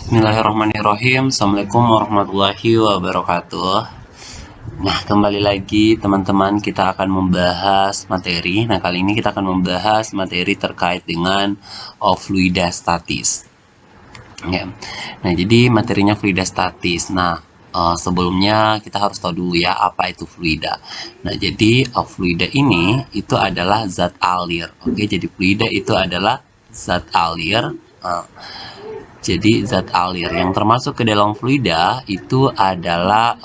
Bismillahirrahmanirrahim. Assalamualaikum warahmatullahi wabarakatuh. Nah, kembali lagi teman-teman, kita akan membahas materi. Nah, kali ini kita akan membahas materi terkait dengan fluida statis. Ya. Nah, jadi materinya fluida statis. Nah, sebelumnya kita harus tahu dulu ya apa itu fluida. Nah, jadi fluida ini itu adalah zat alir. Oke, jadi fluida itu adalah zat alir. Jadi zat alir yang termasuk ke dalam fluida itu adalah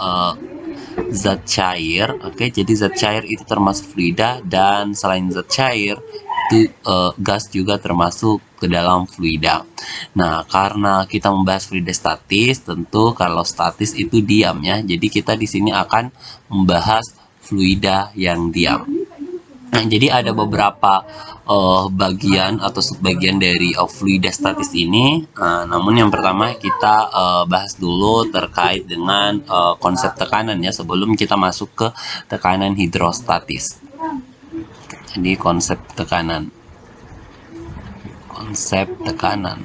zat cair. Oke, jadi zat cair itu termasuk fluida, dan selain zat cair itu gas juga termasuk ke dalam fluida. Nah, karena kita membahas fluida statis, tentu kalau statis itu diam ya. Jadi kita di sini akan membahas fluida yang diam. Nah, jadi ada beberapa bagian atau subbagian dari fluida statis ini. Namun yang pertama kita bahas dulu terkait dengan konsep tekanan ya, sebelum kita masuk ke tekanan hidrostatis. Jadi konsep tekanan. Konsep tekanan.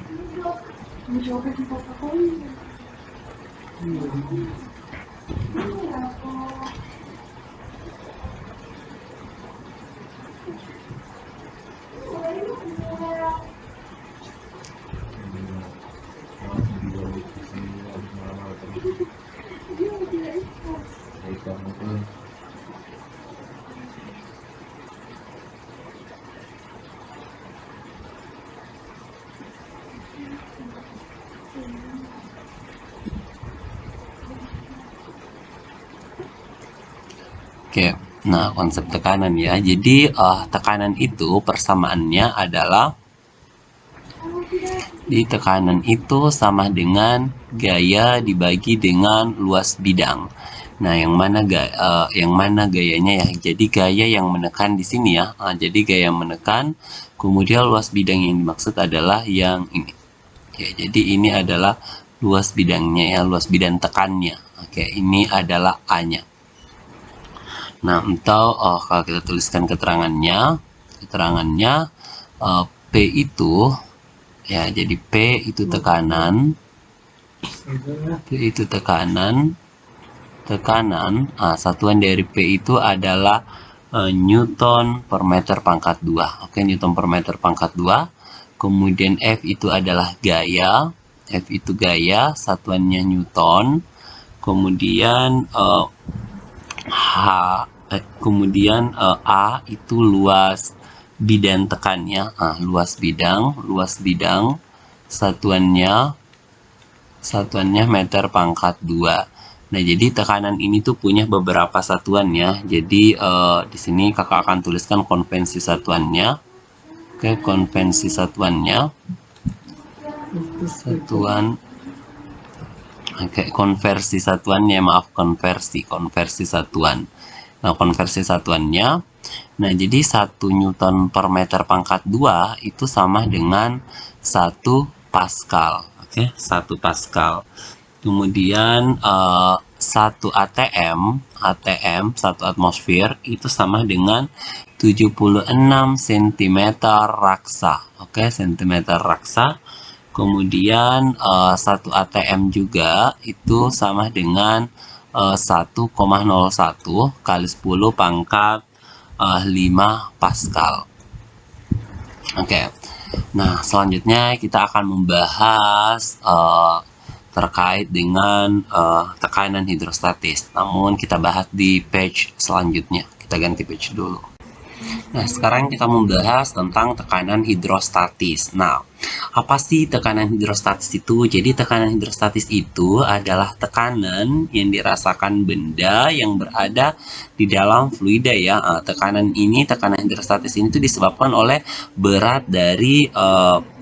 Oke, nah konsep tekanan ya. Jadi tekanan itu persamaannya adalah di tekanan itu sama dengan gaya dibagi dengan luas bidang. Nah, yang mana gayanya ya? Jadi gaya yang menekan di sini ya. Jadi gaya yang menekan, kemudian luas bidang yang dimaksud adalah yang ini. Ya, jadi ini adalah luas bidangnya ya, luas bidang tekannya. Oke, ini adalah A-nya. Nah, atau kalau kita tuliskan keterangannya P itu ya, jadi P itu tekanan, satuan dari P itu adalah Newton per meter pangkat 2. Oke, Newton per meter pangkat 2. Kemudian F itu adalah gaya, satuannya Newton. Kemudian A itu luas bidang tekannya, luas bidang satuannya meter pangkat 2. Nah, jadi tekanan ini tuh punya beberapa satuan ya. Jadi di sini kakak akan tuliskan konvensi satuannya. Oke, konvensi satuannya. Konversi satuannya. Nah, konversi satuannya. Nah, jadi 1 Newton per meter pangkat 2 itu sama dengan 1 Pascal. Oke, 1 Pascal. Kemudian 1 ATM, 1 atmosfer itu sama dengan 76 cm raksa. Oke, cm raksa. Kemudian 1 ATM juga itu sama dengan 1,01 kali 10 pangkat 5 Pascal. Oke. Nah, selanjutnya kita akan membahas terkait dengan tekanan hidrostatis. Namun kita bahas di page selanjutnya. Kita ganti page dulu. Nah, sekarang kita membahas tentang tekanan hidrostatis. Nah, apa sih tekanan hidrostatis itu? Jadi tekanan hidrostatis itu adalah tekanan yang dirasakan benda yang berada di dalam fluida ya. Tekanan hidrostatis ini tuh disebabkan oleh berat dari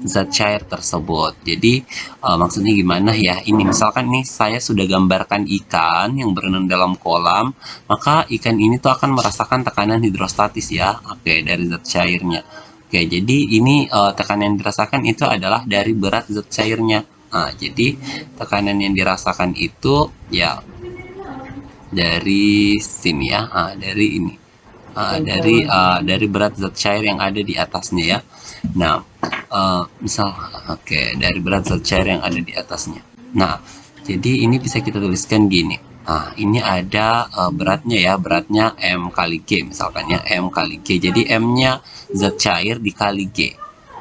zat cair tersebut. Jadi maksudnya gimana ya? Ini misalkan nih saya sudah gambarkan ikan yang berenang dalam kolam, maka ikan ini tuh akan merasakan tekanan hidrostatis ya. Oke, dari zat cairnya. Oke, jadi ini tekanan yang dirasakan itu adalah dari berat zat cairnya. Nah, jadi tekanan yang dirasakan itu ya dari sini ya, dari ini. dari berat zat cair yang ada di atasnya ya. Nah, misal dari berat zat cair yang ada di atasnya. Nah, jadi ini bisa kita tuliskan gini. Nah, ini ada beratnya ya, beratnya M kali G misalkan ya, M kali G. Jadi M-nya zat cair dikali G.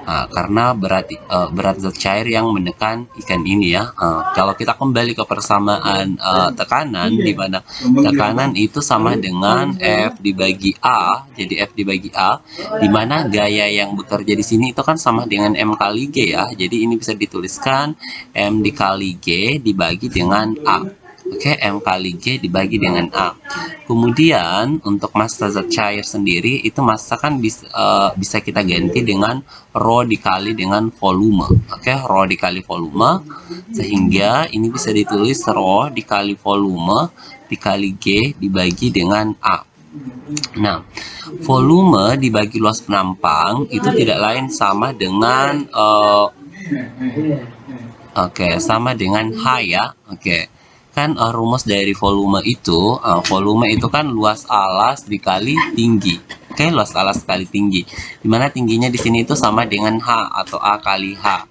Nah, karena berat zat cair yang menekan ikan ini ya. Kalau kita kembali ke persamaan tekanan, di mana tekanan itu sama dengan F dibagi A, jadi F dibagi A, di mana gaya yang bekerja di sini itu kan sama dengan M kali G ya. Jadi ini bisa dituliskan M dikali G dibagi dengan A. Oke, M kali G dibagi dengan A. Kemudian untuk massa zat cair sendiri itu massa kan bisa kita ganti dengan rho dikali dengan volume. Oke, rho dikali volume, sehingga ini bisa ditulis rho dikali volume dikali G dibagi dengan A. Nah, volume dibagi luas penampang itu tidak lain sama dengan sama dengan H ya. Kan rumus dari volume itu kan luas alas dikali tinggi. Luas alas kali tinggi. Dimana tingginya di sini itu sama dengan H atau A kali H.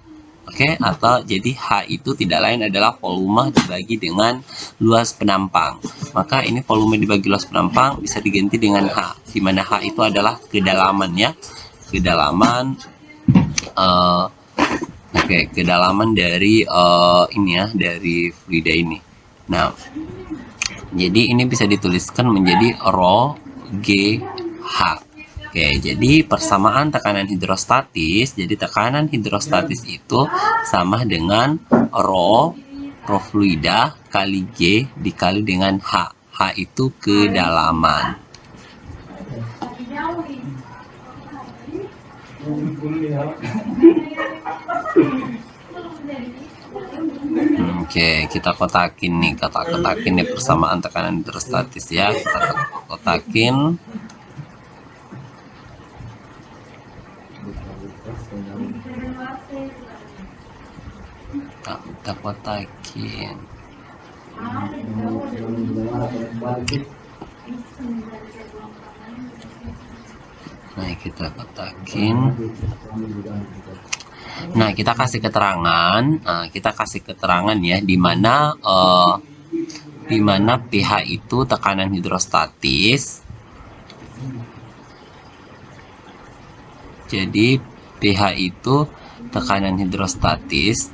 Atau jadi H itu tidak lain adalah volume dibagi dengan luas penampang. Maka ini volume dibagi luas penampang bisa diganti dengan H, di mana H itu adalah kedalaman ya. Kedalaman kedalaman dari ini ya, dari fluida ini. Nah, jadi ini bisa dituliskan menjadi rho G H. Jadi persamaan tekanan hidrostatis. Jadi tekanan hidrostatis itu sama dengan rho fluida kali G dikali dengan H. H itu kedalaman. Kita kotakin nih, kotakin nih persamaan tekanan hidrostatis ya. Kita kotakin. Kita kotakin. Nah, kita kotakin. Nah, kita kasih keterangan ya, di mana pH itu tekanan hidrostatis. Jadi pH itu tekanan hidrostatis.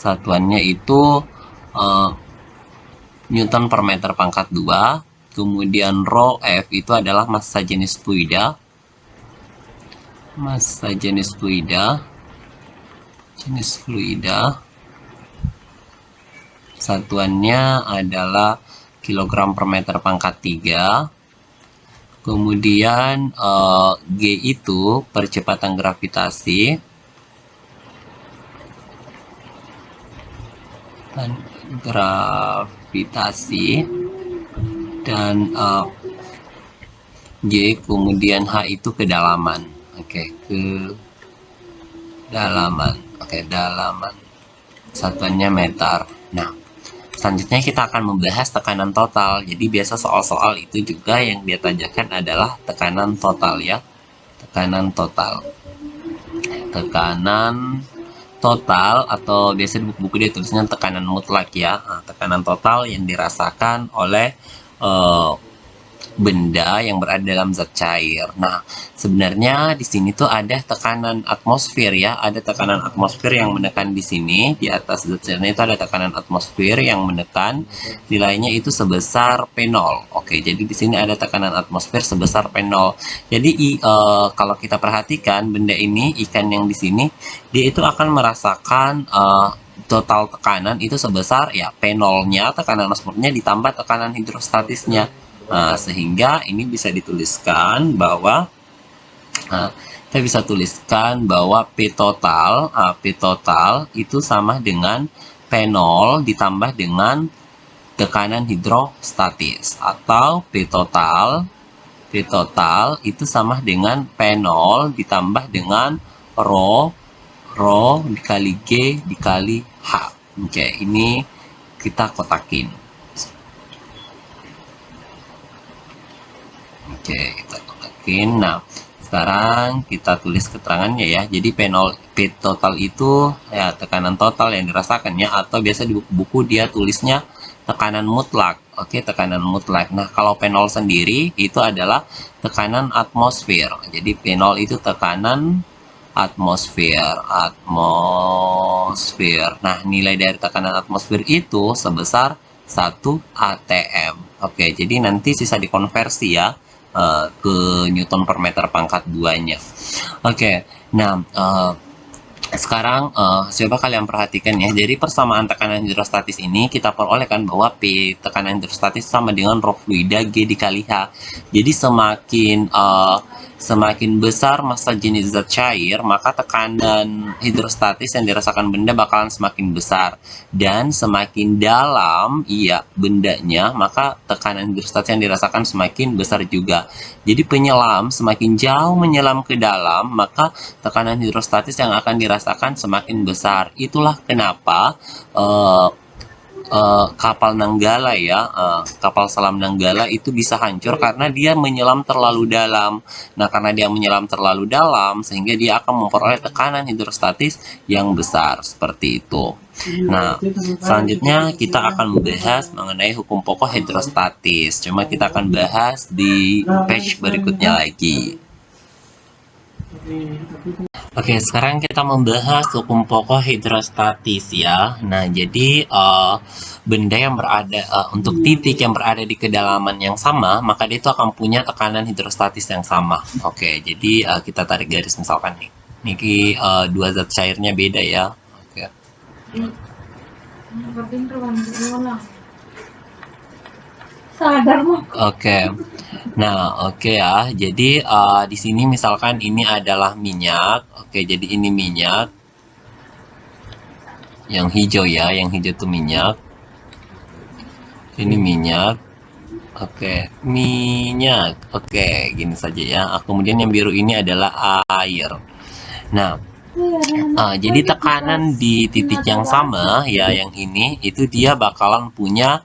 Satuannya itu Newton per meter pangkat 2. Kemudian rho F itu adalah massa jenis fluida. Satuannya adalah kilogram per meter pangkat 3. Kemudian G itu percepatan gravitasi. Dan G, kemudian H itu kedalaman. Kedalaman. Satuannya meter. Nah, selanjutnya kita akan membahas tekanan total. Jadi biasa soal-soal itu juga yang dia tanyakan adalah tekanan total ya. Tekanan total atau biasa di buku-buku dia tulisnya tekanan mutlak ya. Nah, tekanan total yang dirasakan oleh benda yang berada dalam zat cair. Nah, sebenarnya di sini tuh ada tekanan atmosfer ya, ada tekanan atmosfer yang menekan di sini, di atas zat cairnya itu ada tekanan atmosfer yang menekan, nilainya itu sebesar P0. Jadi di sini ada tekanan atmosfer sebesar P0. Jadi kalau kita perhatikan benda ini, ikan yang di sini, dia itu akan merasakan total tekanan itu sebesar ya P0-nya, tekanan atmosfernya ditambah tekanan hidrostatisnya. Nah, sehingga ini bisa dituliskan bahwa kita bisa tuliskan bahwa P total itu sama dengan P0 ditambah dengan tekanan hidrostatis, atau P total itu sama dengan P0 ditambah dengan rho dikali G dikali H. Oke, ini kita kotakin. Oke, kita kotakin. Nah, sekarang kita tulis keterangannya ya. Jadi P total itu ya tekanan total yang dirasakannya, atau biasa di buku-buku dia tulisnya tekanan mutlak. Oke, tekanan mutlak. Nah, kalau P0 sendiri itu adalah tekanan atmosfer. Jadi P0 itu tekanan atmosfer. Nah, nilai dari tekanan atmosfer itu sebesar 1 atm. Oke, jadi nanti sisa dikonversi ya ke Newton per meter pangkat 2-nya. Oke, nah sekarang coba kalian perhatikan ya, dari persamaan tekanan hidrostatis ini kita perolehkan bahwa P tekanan hidrostatis sama dengan rho fluida G dikali H. Jadi semakin besar massa jenis zat cair, maka tekanan hidrostatis yang dirasakan benda bakalan semakin besar. Dan semakin dalam bendanya, maka tekanan hidrostatis yang dirasakan semakin besar juga. Jadi penyelam semakin jauh menyelam ke dalam, maka tekanan hidrostatis yang akan dirasakan semakin besar. Itulah kenapa kapal Nanggala kapal selam Nanggala itu bisa hancur karena dia menyelam terlalu dalam. Nah, karena dia menyelam terlalu dalam sehingga dia akan memperoleh tekanan hidrostatis yang besar seperti itu. Nah, selanjutnya kita akan membahas mengenai hukum pokok hidrostatis. Cuma kita akan bahas di page berikutnya lagi. Oke, sekarang kita membahas hukum pokok hidrostatis ya. Nah, jadi benda yang berada untuk titik yang berada di kedalaman yang sama, maka dia itu akan punya tekanan hidrostatis yang sama. Oke, jadi kita tarik garis misalkan nih. Niki dua zat cairnya beda ya. Oke. Oke. Nah, oke ya. Jadi di sini misalkan ini adalah minyak. Oke, jadi ini minyak. Yang hijau ya, yang hijau itu minyak. Ini minyak. Oke, minyak. Oke, gini saja ya. Kemudian yang biru ini adalah air. Nah, jadi tekanan di titik yang sama ya, yang ini itu dia bakalan punya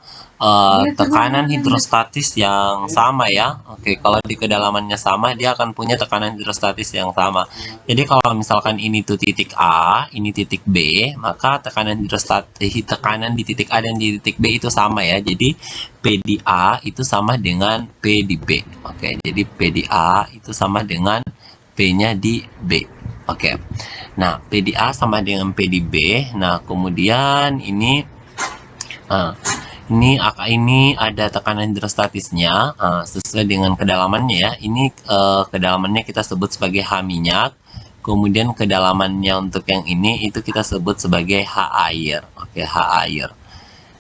tekanan hidrostatis yang sama ya. Oke, kalau di kedalamannya sama, dia akan punya tekanan hidrostatis yang sama. Jadi kalau misalkan ini tuh titik A, ini titik B, maka tekanan di titik A dan di titik B itu sama ya. Jadi P di A itu sama dengan P di B. Oke, jadi P di A itu sama dengan P-nya di B. Oke. Nah, P di A sama dengan P di B. Nah, kemudian ini ada tekanan hidrostatisnya sesuai dengan kedalamannya ya. Ini kedalamannya kita sebut sebagai H minyak. Kemudian kedalamannya untuk yang ini itu kita sebut sebagai H air. Oke, H air.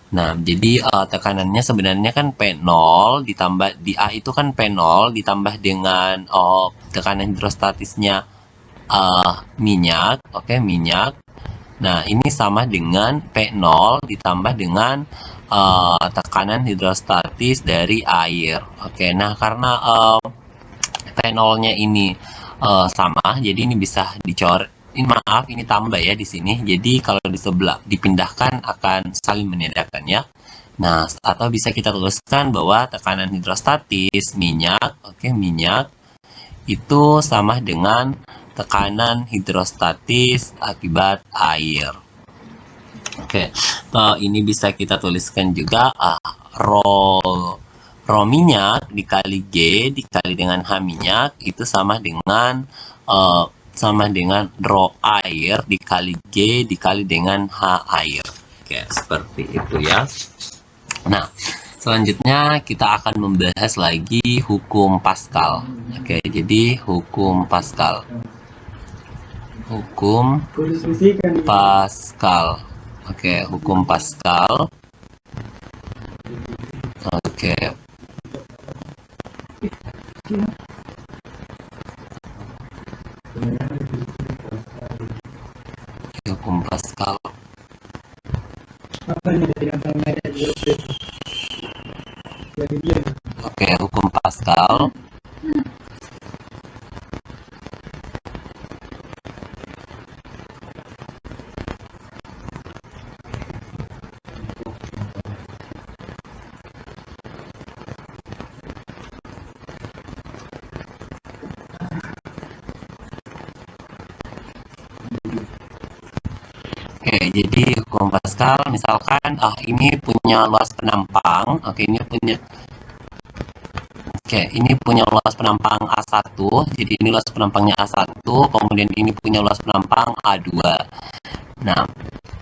Nah, jadi tekanannya sebenarnya kan P0 ditambah di A itu kan P0 ditambah dengan tekanan hidrostatisnya minyak. Oke, minyak. Nah, ini sama dengan P0 ditambah dengan tekanan hidrostatis dari air. Oke, nah karena P0-nya ini sama, jadi ini bisa dicoret. Maaf, ini tambah ya di sini. Jadi kalau di sebelah dipindahkan akan saling meniadakan ya. Nah, atau bisa kita tuliskan bahwa tekanan hidrostatis minyak, oke, minyak itu sama dengan tekanan hidrostatis akibat air. Oke, ini bisa kita tuliskan juga rho minyak dikali G dikali dengan H minyak itu sama dengan rho air dikali G dikali dengan H air. Oke, seperti itu ya. Nah, selanjutnya kita akan membahas lagi hukum Pascal. Oke, jadi hukum Pascal. Hukum Pascal. Oke, hukum Pascal. Oke. Hukum Pascal. Oke, hukum Pascal. Oke, jadi hukum Pascal misalkan ini punya luas penampang. Ini punya luas penampang A1. Jadi ini luas penampangnya A1, kemudian ini punya luas penampang A2. Nah,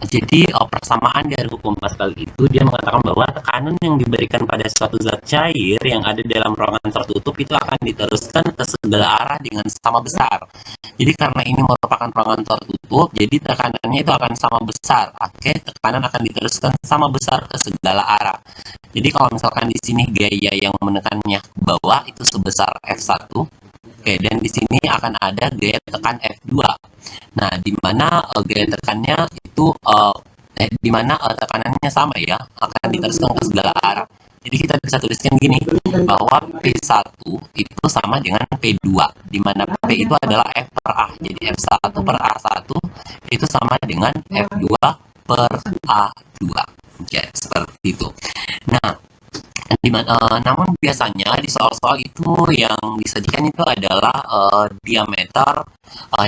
jadi persamaan dari hukum Pascal itu dia mengatakan bahwa tekanan yang diberikan pada suatu zat cair yang ada dalam ruangan tertutup itu akan diteruskan ke segala arah dengan sama besar. Jadi karena ini merupakan ruangan tertutup, jadi tekanannya itu akan sama besar. Oke, tekanan akan diteruskan sama besar ke segala arah. Jadi kalau misalkan di sini gaya yang menekannya ke bawah itu sebesar F1. Oke, dan di sini akan ada gaya tekan F2. Nah, di mana gaya tekannya itu di mana tekanannya sama ya, akan diteruskan ke segala arah. Jadi kita bisa tuliskan gini, bahwa P1 itu sama dengan P2, di mana P itu adalah F per A. Jadi F1 per A1 itu sama dengan F2 per A2. Oke, seperti itu. Nah, namun biasanya di soal-soal itu yang disajikan itu adalah diameter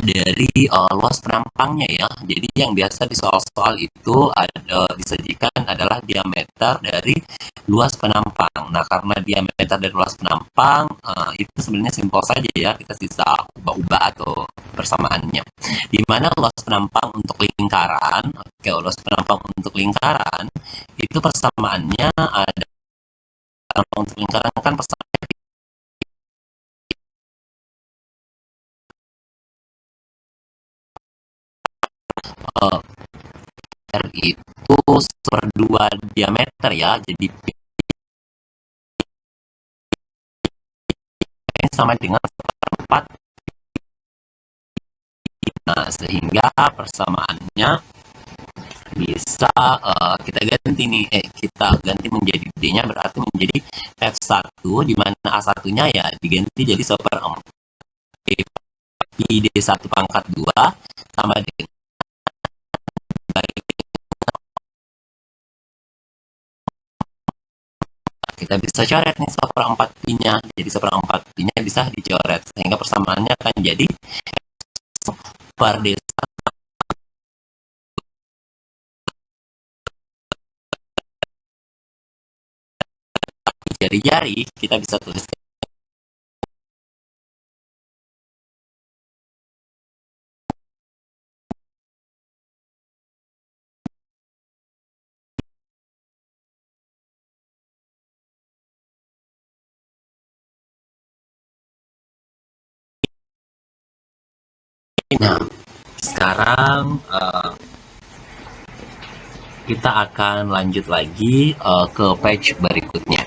dari luas penampangnya ya. Jadi yang biasa di soal-soal itu disajikan adalah diameter dari luas penampang. Nah, karena diameter dari luas penampang itu sebenarnya simpel saja ya, kita bisa ubah-ubah atau persamaannya. Di mana luas penampang untuk lingkaran, luas penampang untuk lingkaran itu persamaannya ada untuk lingkaran kan persamaan R itu per 2 diameter ya, jadi P sama dengan 4. Nah, sehingga persamaannya bisa kita ganti menjadi D-nya, berarti menjadi F1, di mana A1-nya ya diganti jadi 1/4 D1 pangkat 2 sama dengan kita bisa coret nih 1/4 pi-nya. Jadi 1/4 pi-nya bisa dicoret sehingga persamaannya akan jadi per D jari-jari kita bisa tulis. Nah, sekarang kita akan lanjut lagi ke page berikutnya.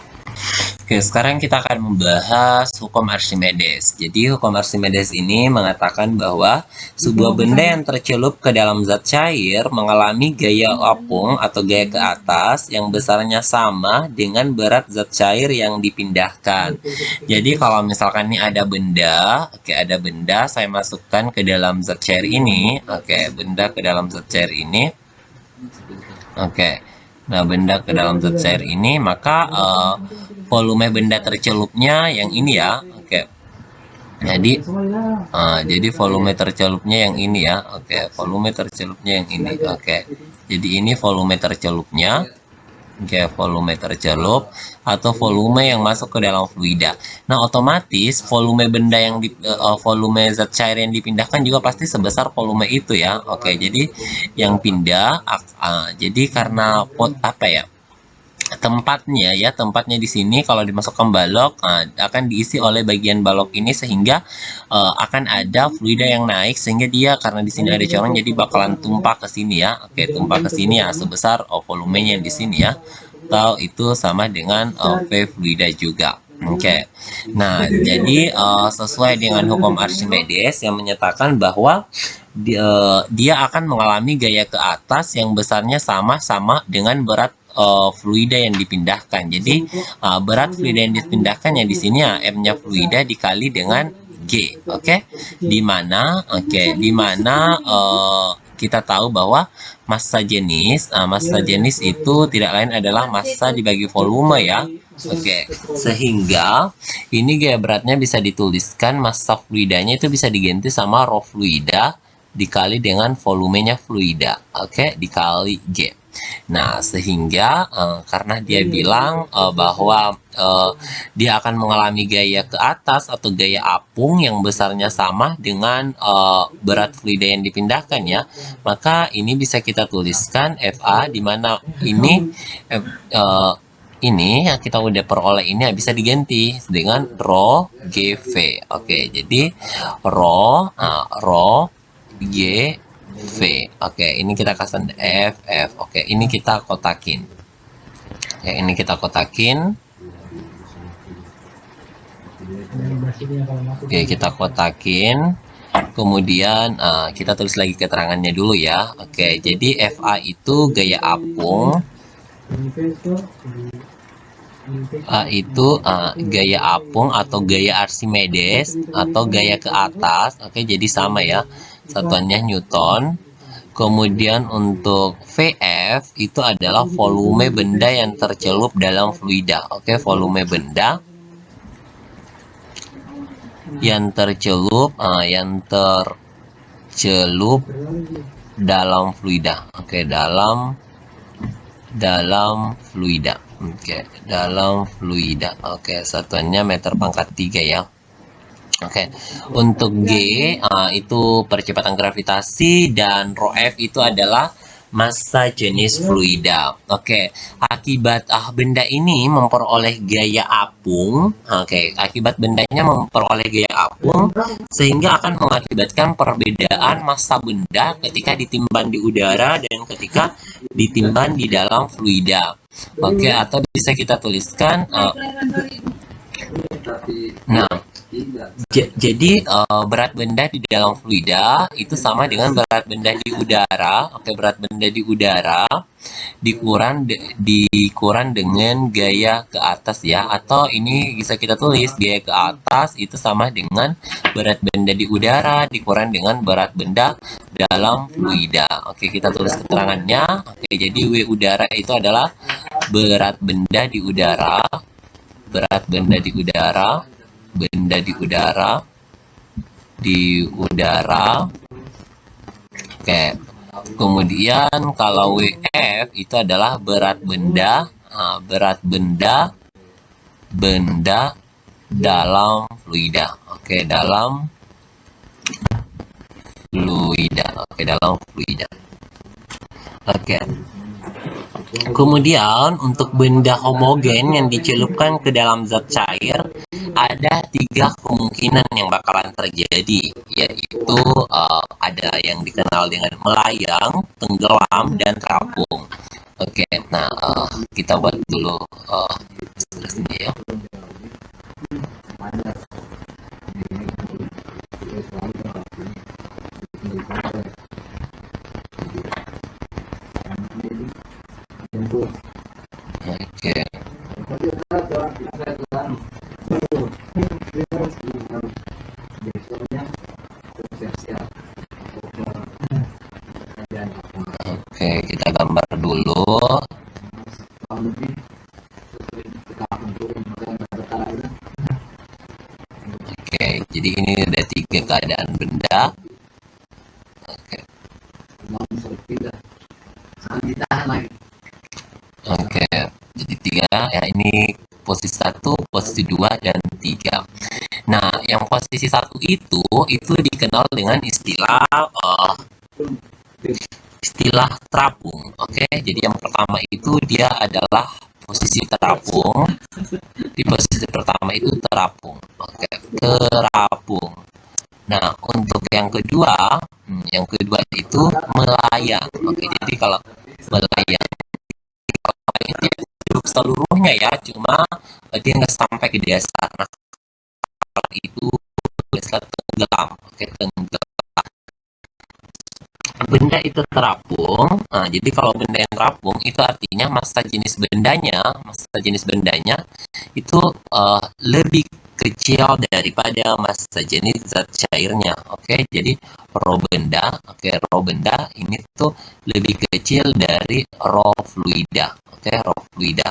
Oke, sekarang kita akan membahas hukum Archimedes. Jadi, hukum Archimedes ini mengatakan bahwa sebuah benda yang tercelup ke dalam zat cair mengalami gaya apung atau gaya ke atas yang besarnya sama dengan berat zat cair yang dipindahkan. Jadi, kalau misalkan ini ada benda, saya masukkan ke dalam zat cair ini. Benda ke dalam zat cair ini. Nah, benda ke dalam zat cair ini, maka volume benda tercelupnya yang ini ya. Jadi volume tercelupnya yang ini ya. Volume tercelupnya yang ini. Jadi ini volume tercelupnya. Volume tercelup atau volume yang masuk ke dalam fluida. Nah, otomatis volume benda yang volume zat cair yang dipindahkan juga pasti sebesar volume itu ya. Jadi yang pindah jadi karena tempatnya di sini kalau dimasukkan balok akan diisi oleh bagian balok ini sehingga akan ada fluida yang naik sehingga dia karena di sini ada corong jadi bakalan tumpah ke sini ya. Tumpah ke sini ya sebesar volumenya di sini ya. Atau itu sama dengan V fluida juga. Nah, jadi sesuai dengan hukum Archimedes yang menyatakan bahwa dia akan mengalami gaya ke atas yang besarnya sama-sama dengan berat fluida yang dipindahkan. Jadi berat fluida yang dipindahkan yang di sini ya M-nya fluida dikali dengan G. Di mana kita tahu bahwa massa jenis itu tidak lain adalah massa dibagi volume ya. Sehingga ini gaya beratnya bisa dituliskan massa fluidanya itu bisa diganti sama rho fluida dikali dengan volumenya fluida, oke, dikali G. Nah, sehingga karena dia bilang bahwa dia akan mengalami gaya ke atas atau gaya apung yang besarnya sama dengan berat fluida yang dipindahkan ya, maka ini bisa kita tuliskan FA, di mana ini yang kita udah peroleh ini bisa diganti dengan rho GV. Oke, jadi rho GV. Oke, ini kita kasih FF. Oke, ini kita kotakin. Oke, ini kita kotakin. Oke, kita kotakin. Kemudian kita tulis lagi keterangannya dulu ya. Oke, jadi FA itu gaya apung. Itu gaya apung atau gaya Archimedes atau gaya ke atas. Oke, jadi sama ya, satuannya Newton. Kemudian untuk VF itu adalah volume benda yang tercelup dalam fluida. Oke, volume benda yang tercelup dalam fluida. Oke, dalam fluida. Oke, dalam fluida. Oke, satuannya meter pangkat 3 ya. Oke, untuk G itu percepatan gravitasi, dan rho F itu adalah massa jenis fluida. Oke, akibat benda ini memperoleh gaya apung. Oke, akibat bendanya memperoleh gaya apung sehingga akan mengakibatkan perbedaan massa benda ketika ditimbang di udara dan ketika ditimbang di dalam fluida. Oke, atau bisa kita tuliskan jadi berat benda di dalam fluida itu sama dengan berat benda di udara. Oke, berat benda di udara dikurang dengan gaya ke atas ya, atau ini bisa kita tulis gaya ke atas itu sama dengan berat benda di udara dikurang dengan berat benda dalam fluida. Oke, kita tulis keterangannya. Oke, jadi W udara itu adalah berat benda di udara, berat benda di udara, benda di udara. Oke, kemudian kalau WF itu adalah berat benda dalam fluida. Oke, dalam fluida. Oke, dalam fluida. Oke. Kemudian untuk benda homogen yang dicelupkan ke dalam zat cair, ada 3 kemungkinan yang bakalan terjadi, yaitu ada yang dikenal dengan melayang, tenggelam, dan terapung. Oke, nah kita buat dulu ini ya. Oke. Oke, kita gambar dulu. Oke, jadi ini ada 3 keadaan benda. Oke. Oke, jadi 3 ya, ini posisi 1, posisi 2, dan 3. Nah, yang posisi 1 itu dikenal dengan istilah terapung. Oke, jadi yang pertama itu dia adalah posisi terapung. Di posisi pertama itu terapung. Oke, terapung. Nah, untuk yang kedua itu melayang. Oke, jadi kalau melayang itu seluruhnya ya, cuma dia nggak sampai ke dasar. Nah, kalau itu biasa tenggelam. Oke, tenggelam. Benda itu terapung. Nah, jadi kalau benda yang terapung itu artinya massa jenis bendanya itu lebih kecil daripada massa jenis zat cairnya. Oke, jadi rho benda ini tuh lebih kecil dari rho fluida. Oke, rho fluida.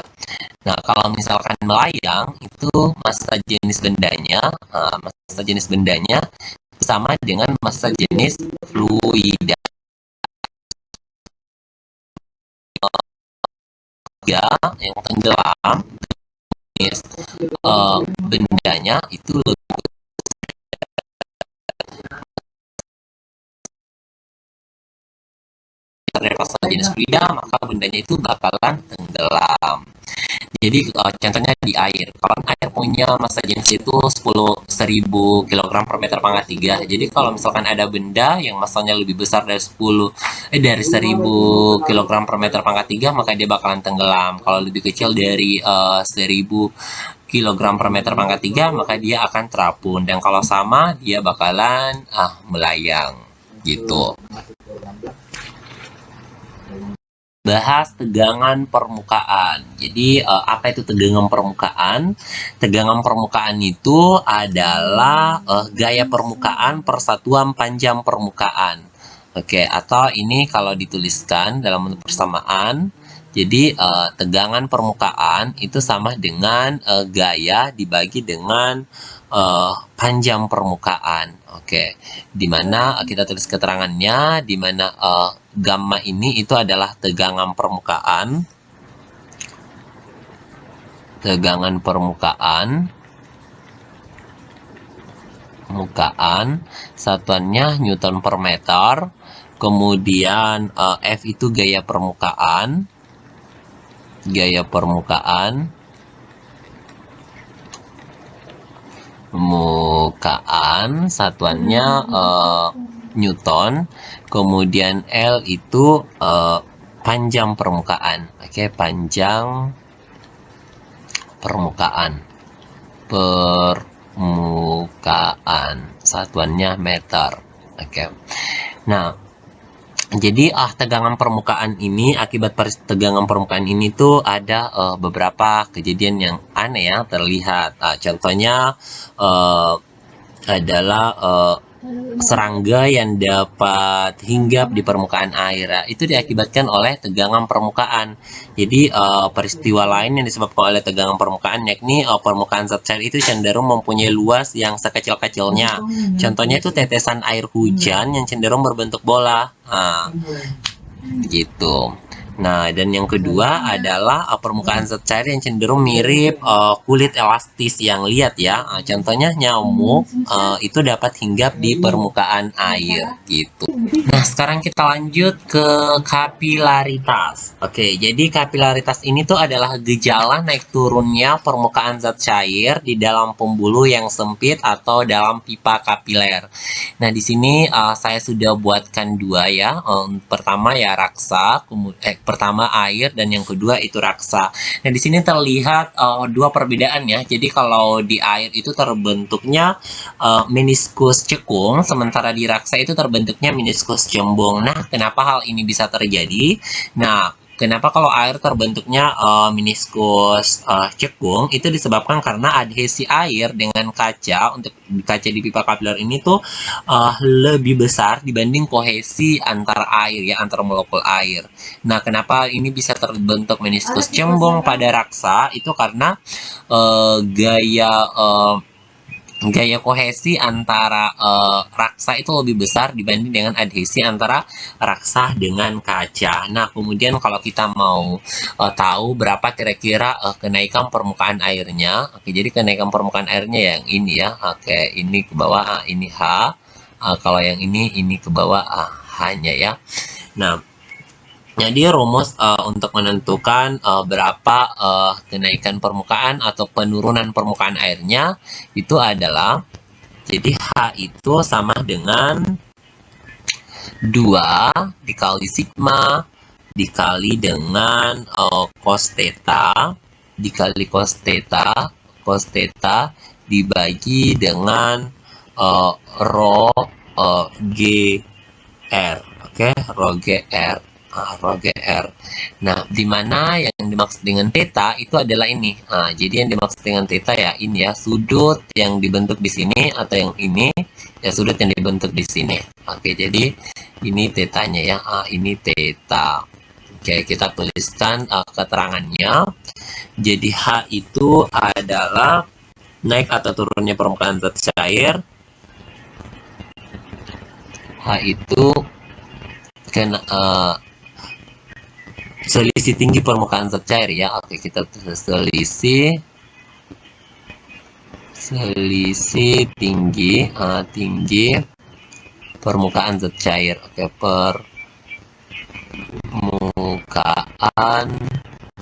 Nah, kalau misalkan melayang itu massa jenis bendanya sama dengan massa jenis fluida. Ya, yang tenggelam jenis bendanya itu dari massa jenis fluida, maka bendanya itu bakalan tenggelam. Jadi contohnya di air. Kalau air punya massa jenis itu 10.000 kg per meter pangkat 3. Jadi kalau misalkan ada benda yang massanya lebih besar dari 1000 kg per meter pangkat 3, maka dia bakalan tenggelam. Kalau lebih kecil dari 1000 kg per meter pangkat 3, maka dia akan terapung. Dan kalau sama, dia bakalan melayang gitu. Bahas tegangan permukaan. Jadi apa itu tegangan permukaan? Tegangan permukaan itu adalah gaya permukaan per satuan panjang permukaan. Oke, atau ini kalau dituliskan dalam bentuk persamaan, jadi tegangan permukaan itu sama dengan gaya dibagi dengan panjang permukaan. Oke, dimana kita tulis keterangannya, dimana gamma ini itu adalah tegangan permukaan, satuannya Newton per meter, kemudian F itu gaya permukaan, satuannya Newton, kemudian L itu panjang permukaan. Oke, panjang permukaan, satuannya meter. Oke. Nah, jadi tegangan permukaan ini, akibat tegangan permukaan ini tuh ada beberapa kejadian yang aneh ya terlihat. Contohnya adalah serangga yang dapat hinggap di permukaan air. Itu diakibatkan oleh tegangan permukaan. Jadi peristiwa lain yang disebabkan oleh tegangan permukaan, yakni permukaan zat cair itu cenderung mempunyai luas yang sekecil-kecilnya. Contohnya itu tetesan air hujan yang cenderung berbentuk bola. Gitu. Nah, dan yang kedua adalah permukaan zat cair yang cenderung mirip kulit elastis yang lihat ya. Contohnya nyamuk itu dapat hinggap di permukaan air gitu. Nah, sekarang kita lanjut ke kapilaritas. Oke, jadi kapilaritas ini tuh adalah gejala naik turunnya permukaan zat cair di dalam pembuluh yang sempit atau dalam pipa kapiler. Nah, di sini saya sudah buatkan dua ya. Pertama ya raksa, pertama air, dan yang kedua itu raksa. Nah, di sini terlihat dua perbedaan ya. Jadi kalau di air itu terbentuknya meniskus cekung, sementara di raksa itu terbentuknya meniskus cembung. Nah, kenapa hal ini bisa terjadi? Nah, kenapa kalau air terbentuknya meniskus cekung? Itu disebabkan karena adhesi air dengan kaca, untuk kaca di pipa kapiler ini tuh lebih besar dibanding kohesi antar air ya, antar molekul air. Nah, kenapa ini bisa terbentuk meniskus cembung pada raksa? Itu karena gaya kohesi antara raksa itu lebih besar dibanding dengan adhesi antara raksa dengan kaca. Nah, kemudian kalau kita mau tahu berapa kira-kira kenaikan permukaan airnya, oke, jadi kenaikan permukaan airnya yang ini ya, oke, ini ke bawah, ini H, kalau yang ini ke bawah H-nya ya. Nah, jadi rumus untuk menentukan berapa kenaikan permukaan atau penurunan permukaan airnya itu adalah, jadi H itu sama dengan 2 dikali sigma dikali dengan cos theta dikali cos theta dibagi dengan rho GR. Oke, rho GR. Rho GR. Nah, di mana yang dimaksud dengan theta itu adalah ini. Nah, jadi yang dimaksud dengan theta ya ini ya, sudut yang dibentuk di sini, atau yang ini ya sudut yang dibentuk di sini. Oke, jadi ini tetanya ya. Ini theta. Oke, kita tuliskan keterangannya. Jadi H itu adalah naik atau turunnya permukaan zat cair H itu kena selisih tinggi permukaan zat cair ya. Oke, kita tulis selisih tinggi tinggi permukaan zat cair. Oke, permukaan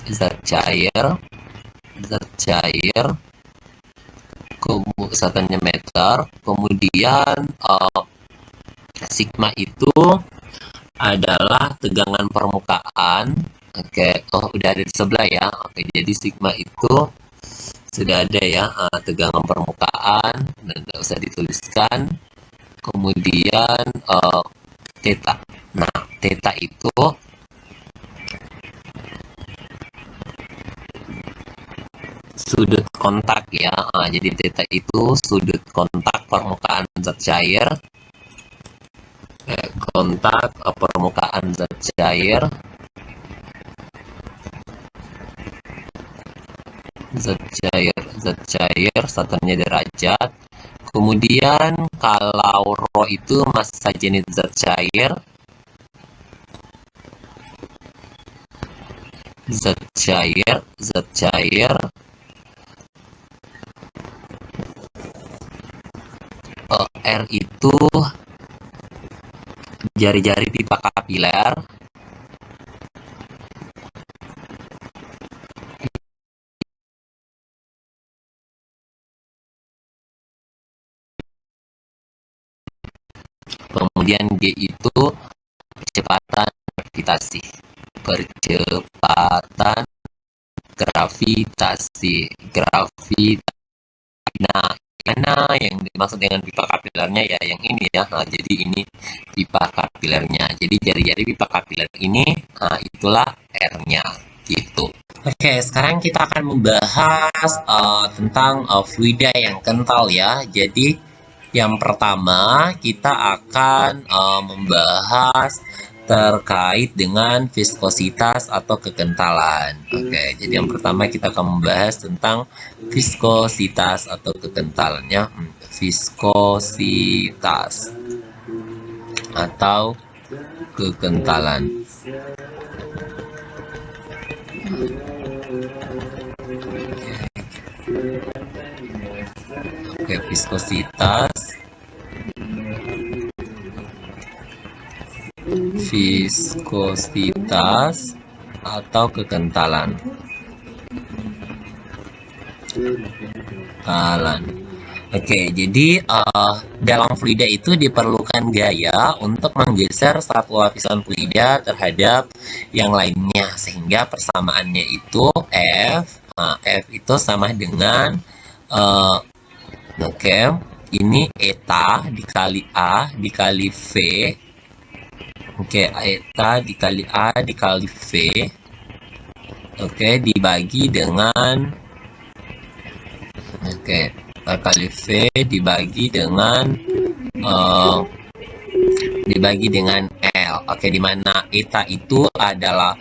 zat cair satuannya meter. Kemudian sigma itu adalah tegangan permukaan. Oke, udah ada di sebelah ya. Oke, jadi sigma itu sudah ada ya, tegangan permukaan, dan tidak usah dituliskan. Kemudian theta. Nah, theta itu sudut kontak ya. Jadi theta itu sudut kontak permukaan zat cair. Kontak permukaan zat cair. Zat cair satuannya derajat. Kemudian kalau rho itu massa jenis zat cair. R itu jari-jari pipa kapiler. Kemudian G itu percepatan gravitasi. Nah, mana yang dimaksud dengan pipa kapilernya ya yang ini ya. Jadi ini pipa kapilernya. Jadi jari-jari pipa kapiler ini itulah R-nya gitu. Oke, sekarang kita akan membahas tentang fluida yang kental ya. Jadi yang pertama kita akan membahas terkait dengan viskositas atau kekentalan. Oke, jadi yang pertama kita akan membahas tentang viskositas atau kekentalannya. Viskositas atau kekentalan. Oke, viskositas atau kekentalan. Oke, jadi dalam fluida itu diperlukan gaya untuk menggeser satu lapisan fluida terhadap yang lainnya, sehingga persamaannya itu F. F itu sama dengan ini eta dikali A dikali V. Oke, eta dikali A dikali V. Oke, dibagi dengan kali V dibagi dengan L. Oke, di mana eta itu adalah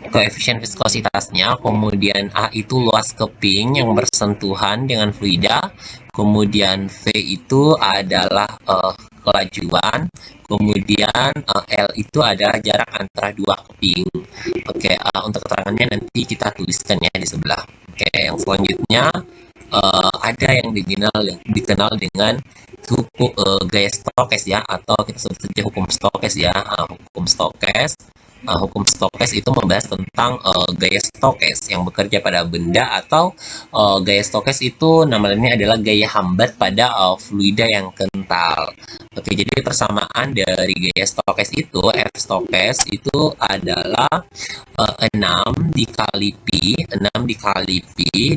koefisien viskositasnya, kemudian A itu luas keping yang bersentuhan dengan fluida, kemudian V itu adalah kelajuan, kemudian L itu adalah jarak antara dua keping. Oke, untuk keterangannya nanti kita tuliskan ya di sebelah. Oke, yang selanjutnya ada yang dikenal dengan gaya Stokes ya, atau kita sebut saja hukum Stokes ya. Hukum Stokes itu membahas tentang gaya Stokes yang bekerja pada benda, atau gaya Stokes itu nama lainnya adalah gaya hambat pada fluida yang kental. Oke, jadi persamaan dari gaya Stokes itu, F Stokes itu adalah 6 dikali Pi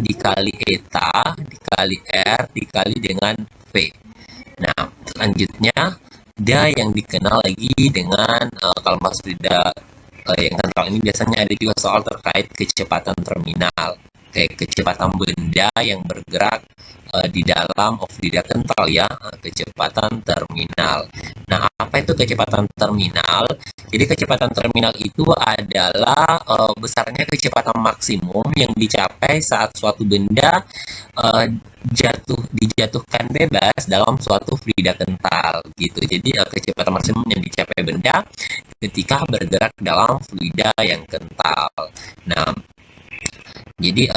dikali eta dikali R dikali dengan V. Nah, selanjutnya ada yang dikenal lagi dengan kalau maksud fluida yang kental ini biasanya ada juga soal terkait kecepatan terminal. Kayak kecepatan benda yang bergerak di dalam fluida kental ya, kecepatan terminal. Nah, apa itu kecepatan terminal? Jadi kecepatan terminal itu adalah besarnya kecepatan maksimum yang dicapai saat suatu benda dijatuhkan bebas dalam suatu fluida kental gitu. Jadi kecepatan maksimum yang dicapai benda ketika bergerak dalam fluida yang kental. Nah, jadi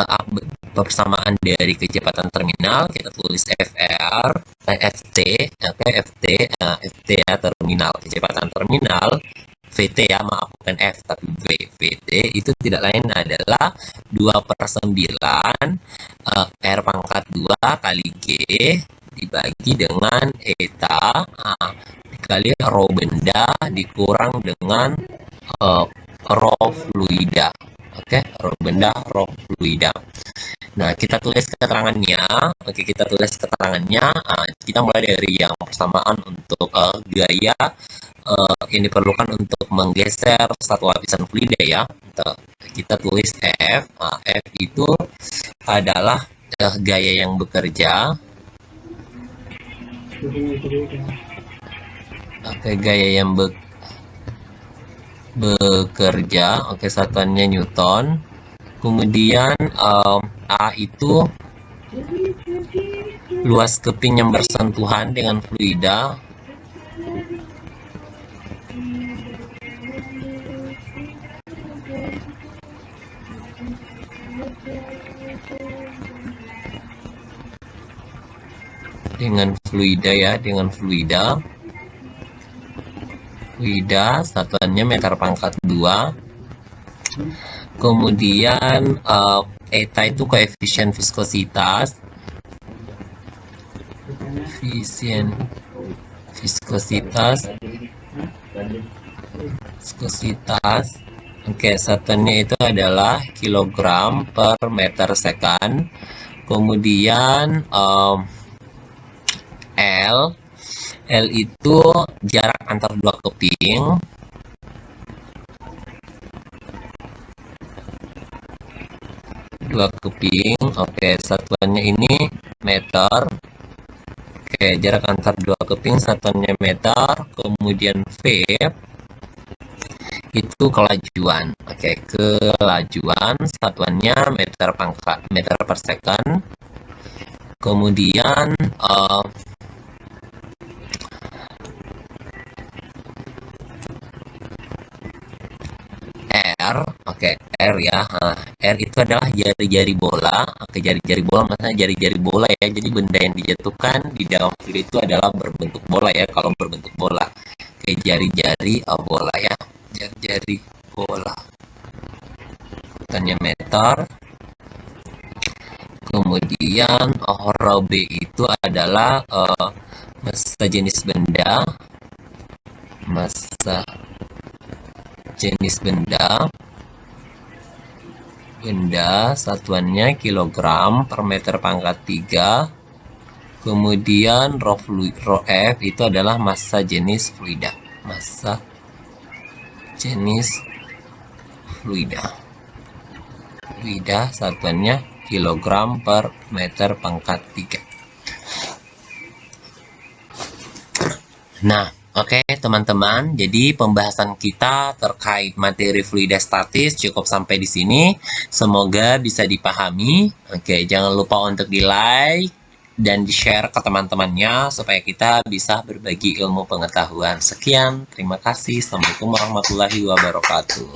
persamaan dari kecepatan terminal kita tulis FT, FT ya, terminal, kecepatan terminal, VT ya, maaf bukan F tapi VT itu tidak lain adalah 2/9 R pangkat 2 kali G dibagi dengan eta dikali rho benda dikurang dengan rho fluida. Oke, rho benda, rho fluida. Nah, kita tulis keterangannya. Oke, kita tulis keterangannya. Kita mulai dari yang persamaan untuk gaya yang diperlukan untuk menggeser satu lapisan fluida ya. Kita tulis F. F itu adalah gaya yang bekerja. Oke, gaya yang bekerja. Oke, satuannya Newton. Kemudian A itu luas keping yang bersentuhan dengan fluida. Dengan fluida ya, dengan fluida. Fluida satuannya meter pangkat 2. Kemudian eta itu koefisien viskositas. Viskositas. Oke, satuannya itu adalah kilogram per meter second. Kemudian L itu jarak antar dua keping. Oke, satuannya ini meter. Oke, jarak antar dua keping satuannya meter. Kemudian V itu kelajuan. Oke, kelajuan satuannya meter per second. Kemudian R ya. R itu adalah jari-jari bola. Oke, jari-jari bola maksudnya jari-jari bola ya. Jadi benda yang dijatuhkan di dalam fluida itu adalah berbentuk bola ya. Kalau berbentuk bola, kayak jari-jari bola ya. Jari-jari bola. Tanya meter. Kemudian rho B itu adalah massa jenis benda. Massa jenis benda satuannya kilogram per meter pangkat 3. Kemudian rho F itu adalah massa jenis fluida. Massa jenis fluida satuannya kilogram per meter pangkat 3. Nah, oke teman-teman, jadi pembahasan kita terkait materi fluida statis cukup sampai di sini. Semoga bisa dipahami. Oke, jangan lupa untuk di-like dan di-share ke teman-temannya supaya kita bisa berbagi ilmu pengetahuan. Sekian, terima kasih. Assalamualaikum warahmatullahi wabarakatuh.